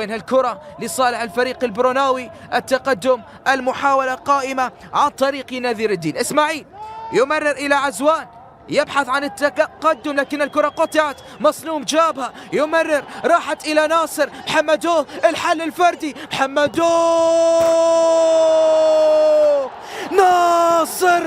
وين هالكرة لصالح الفريق البروناوي. التقدم، المحاولة قائمة عن طريق نذير الدين. إسماعيل يمرر إلى عزوان، يبحث عن التقدم لكن الكرة قطعت. مصنوم جابها، يمرر، راحت إلى ناصر. محمدو الحل الفردي، محمدو ناصر،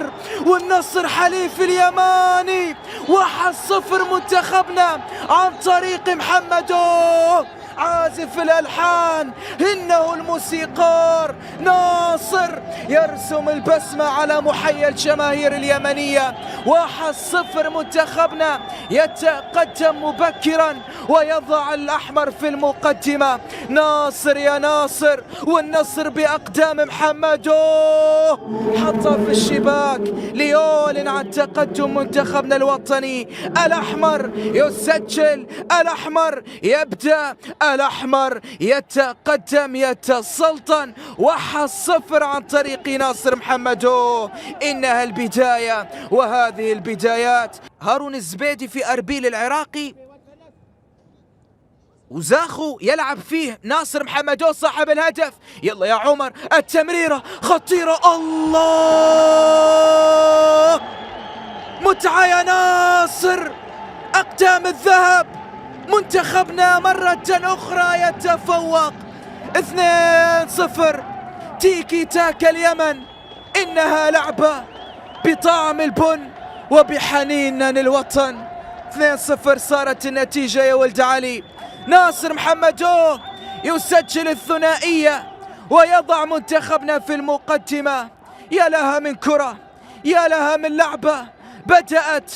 والنصر حليف اليماني. 1-0 منتخبنا عن طريق محمدو. عازف الألحان إنه الموسيقار ناصر يرسم البسمة على محيا الجماهير اليمنية. 1-0 منتخبنا يتقدم مبكرا ويضع الأحمر في المقدمة. ناصر يا ناصر، والنصر بأقدام محمدو حطها في الشباك ليعلن عن تقدم منتخبنا الوطني. الأحمر يسجل، الأحمر يبدأ، الأحمر يتقدم، يتسلطن. 1-0 عن طريق ناصر محمدو. إنها البداية وهذه البدايات. هارون الزبيدي في أربيل العراقي، وزاخو يلعب فيه ناصر محمدو صاحب الهدف. يلا يا عمر، التمريرة خطيرة، الله متعة يا ناصر، أقدام الذهب. منتخبنا مرة أخرى يتفوق. 2-0 تيكي تاكا اليمن. إنها لعبة بطعم البن وبحنين للوطن. 2-0 صارت النتيجة يا ولد علي. ناصر محمدو يسجل الثنائية ويضع منتخبنا في المقدمة. يا لها من كرة، يا لها من لعبة، بدأت،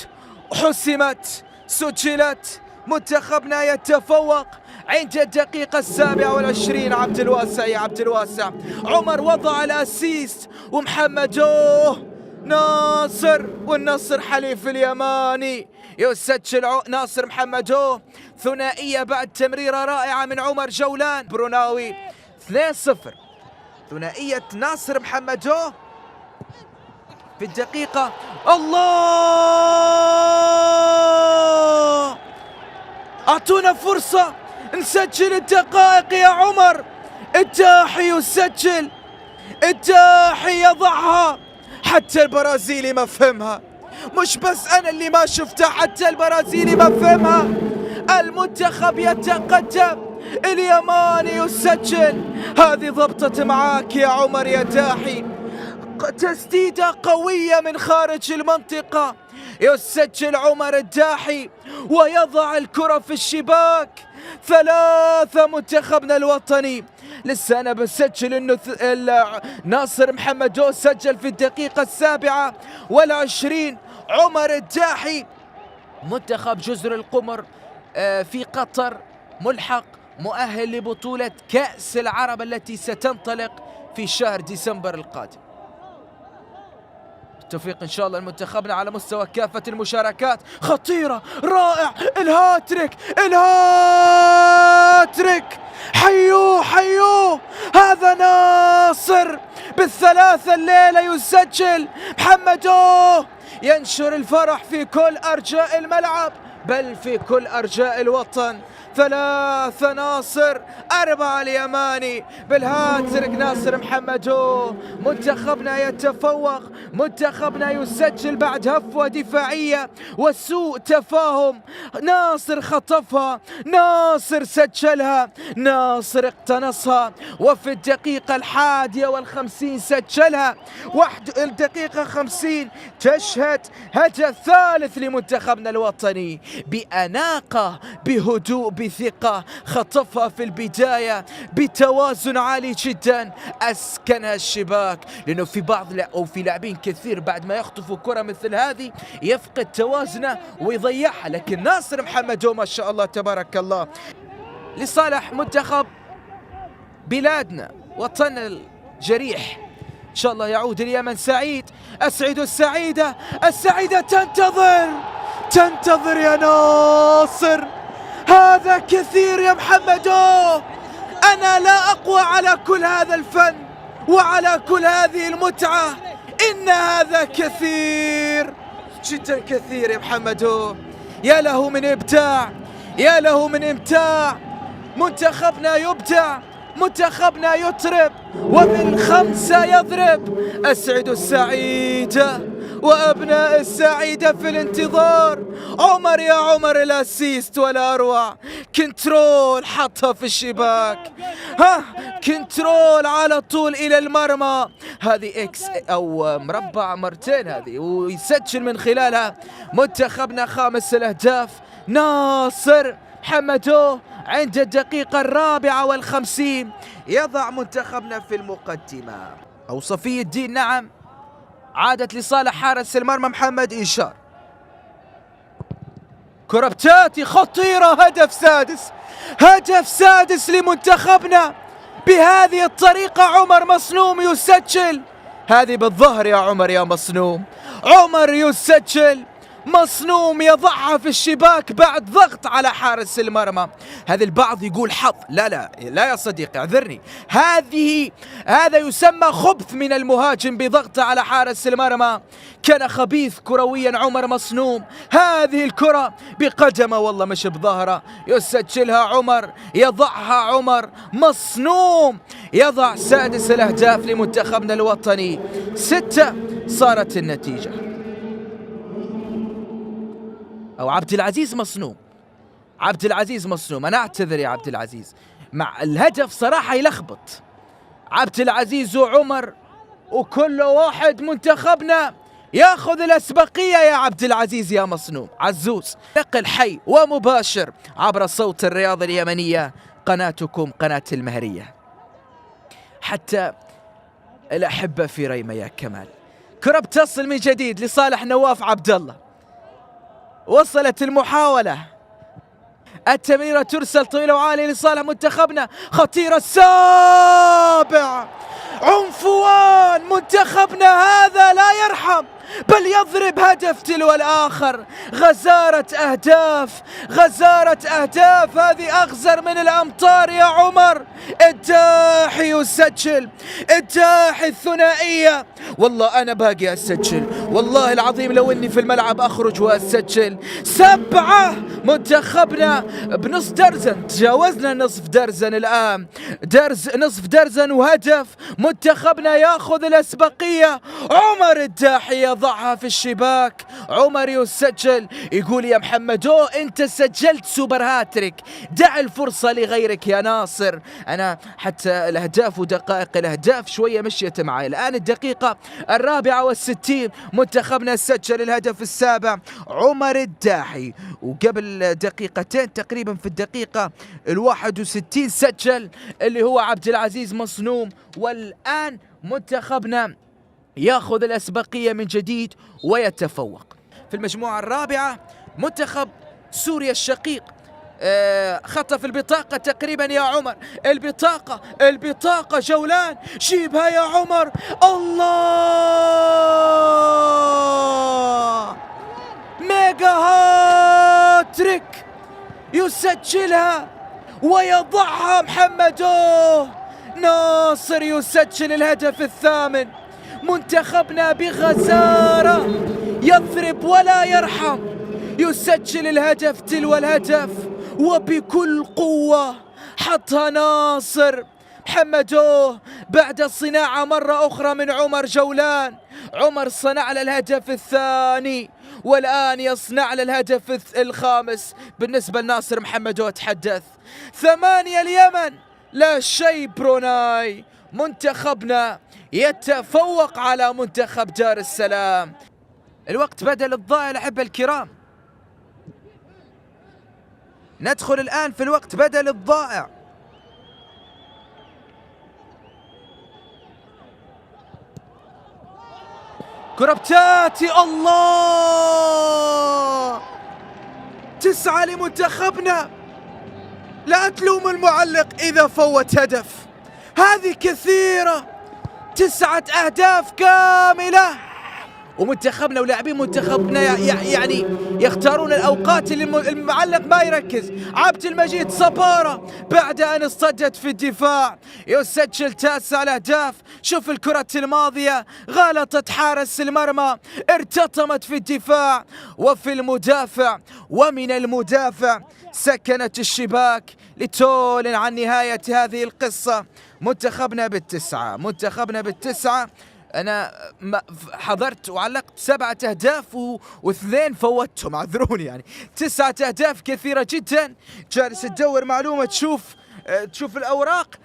حسمت، سجلت. منتخبنا يتفوق عند الدقيقة 27. عبد الواسع يا عبد الواسع، عمر وضع الأسيست، ومحمدو ناصر، والنصر حليف اليماني. يسجل ناصر محمدو ثنائية بعد تمريرة رائعة من عمر جولان. بروناوي 2-0 ثنائية ناصر محمدو في الدقيقة. الله، أعطونا فرصة نسجل الدقائق يا عمر. الداحي يسجل، الداحي يضعها. حتى البرازيلي ما فهمها، مش بس أنا اللي ما شفتها، حتى البرازيلي ما فهمها. المنتخب يتقدم، اليماني يسجل. هذه ضبطت معاك يا عمر يا داحي. تسديدة قوية من خارج المنطقة، يسجل عمر الداحي ويضع الكرة في الشباك. 3 منتخبنا الوطني. لسه أنا بسجل إنه ناصر محمدو سجل في الدقيقة 27. عمر الداحي. منتخب جزر القمر في قطر ملحق، مؤهل لبطولة كأس العرب التي ستنطلق في شهر ديسمبر القادم. التوفيق إن شاء الله لمنتخبنا على مستوى كافة المشاركات. خطيرة، رائع، الهاتريك، الهاتريك، حيوه حيوه. هذا ناصر بالثلاثة الليلة يسجل. محمدو ينشر الفرح في كل أرجاء الملعب، بل في كل أرجاء الوطن. 3 ناصر، 4 اليماني بالهاتريك ناصر محمدو. منتخبنا يتفوق، منتخبنا يسجل بعد هفوة دفاعية وسوء تفاهم. ناصر خطفها، ناصر سجلها، ناصر اقتنصها، وفي الدقيقة 51 سجلها. الدقيقة 50 تشهد هدف ثالث لمنتخبنا الوطني بأناقة، بهدوء، بثقة. خطفها في البداية بتوازن عالي جدا، أسكنها الشباك. لأنه في بعض أو في لاعبين كثير بعد ما يخطفوا كرة مثل هذه يفقد توازنه ويضيعها، لكن ناصر محمدو ما شاء الله تبارك الله. لصالح منتخب بلادنا، وطننا الجريح، إن شاء الله يعود اليمن سعيد. أسعد السعيدة، السعيدة تنتظر يا ناصر. هذا كثير يا محمدو. أنا لا أقوى على كل هذا الفن وعلى كل هذه المتعة. إن هذا كثير جدا، كثير يا محمدو. يا له من إبداع، يا له من إمتاع. منتخبنا يبدع، منتخبنا يطرب، وبالخمسة يضرب. أسعد السعيدة وأبناء السعيدة في الانتظار. عمر يا عمر الأسيست ولا أروع. كنترول حطها في الشباك، ها كنترول على طول إلى المرمى. هذه إكس أو مربع مرتين هذه، ويسجل من خلالها منتخبنا خامس الأهداف. ناصر محمدو عند الدقيقة 54 يضع منتخبنا في المقدمة. أو صفي الدين نعم، عادت لصالح حارس المرمى محمد إنشار. كرة بتاتي خطيرة، هدف سادس، هدف سادس لمنتخبنا. بهذه الطريقة عمر مصنوم يسجل. هذه بالظهر يا عمر يا مصنوم. عمر يسجل، مصنوم يضعها في الشباك بعد ضغط على حارس المرمى. هذا البعض يقول حظ، لا لا لا يا صديقي اعذرني، هذا يسمى خبث من المهاجم بضغط على حارس المرمى. كان خبيث كرويا عمر مصنوم. هذه الكرة بقدمه والله مش بظهره، يسجلها عمر، يضعها عمر مصنوم، يضع سادس الأهداف لمنتخبنا الوطني. 6 صارت النتيجة. أو عبد العزيز مصنوم، عبد العزيز مصنوم. أنا أعتذر يا عبد العزيز، مع الهدف صراحة يلخبط. عبد العزيز وعمر وكل واحد منتخبنا ياخذ الأسبقية يا عبد العزيز يا مصنوم. عزوز نقل حي ومباشر عبر صوت الرياض اليمنية، قناتكم قناة المهرية. حتى الأحبة في ريمة يا كمال. كرة بتصل من جديد لصالح نواف عبد الله. وصلت المحاولة، التمريرة ترسل طويلة وعالية لصالح منتخبنا. خطيرة، السابع عنفوان منتخبنا هذا لا يرحم، بل يضرب هدف تلو الآخر. غزارة أهداف، غزارة أهداف، هذه أغزر من الأمطار يا عمر. الداحي يسجل، الداحي الثنائية. والله أنا باقي أسجل، والله العظيم لو إني في الملعب أخرج وأسجل. 7 منتخبنا بنص درزن، تجاوزنا نصف درزن الآن، نصف درزن وهدف. منتخبنا ياخذ الأسبقية. عمر الداحي يضعها في الشباك، عمر يسجل. يقول يا محمدو أنت سجلت سوبر هاتريك، دع الفرصة لغيرك يا ناصر. أنا حتى الأهداف ودقائق الأهداف شوية مشيت معي. الآن الدقيقة 64 منتخبنا سجل الهدف السابع عمر الداحي، وقبل دقيقتين تقريبا في الدقيقة 61 سجل اللي هو عبد العزيز مصنوم. والآن منتخبنا ياخذ الأسبقية من جديد ويتفوق. في المجموعة الرابعة منتخب سوريا الشقيق خطف البطاقة تقريبا يا عمر. البطاقة جولان، جيبها يا عمر. الله، ميجا هاتريك يسجلها ويضعها محمدو. ناصر يسجل الهدف الثامن. منتخبنا بغزارة يضرب ولا يرحم، يسجل الهدف تلو الهدف وبكل قوة. حطها ناصر محمدو بعد الصناعة مرة أخرى من عمر جولان. عمر صنع له الهدف الثاني والآن يصنع له الهدف الخامس. بالنسبة لناصر محمدو أتحدث 8 اليمن لا شيء بروناي. منتخبنا يتفوق على منتخب دار السلام. الوقت بدل الضائع الأحبة الكرام. ندخل الآن في الوقت بدل الضائع. كرة بتاتي، الله، 9 لمنتخبنا. لا تلوم المعلق إذا فوت هدف، هذه كثيرة. 9 أهداف كاملة. ومنتخبنا ولاعبين منتخبنا يعني يختارون الأوقات اللي المعلق ما يركز. عبد المجيد صبارة بعد أن اصطدت في الدفاع يسجل 9 الأهداف. شوف الكرة الماضية غلطت حارس المرمى، ارتطمت في الدفاع وفي المدافع، ومن المدافع سكنت الشباك لتعلن عن نهاية هذه القصة. منتخبنا بالتسعة. أنا حضرت وعلقت 7 أهداف و2 فوتهم، اعذروني يعني 9 أهداف كثيرة جدا. جالس تدور معلومة تشوف الأوراق،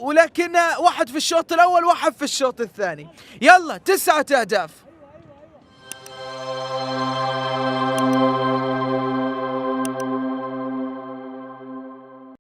ولكن واحد في الشوط الأول واحد في الشوط الثاني. يلا 9 أهداف.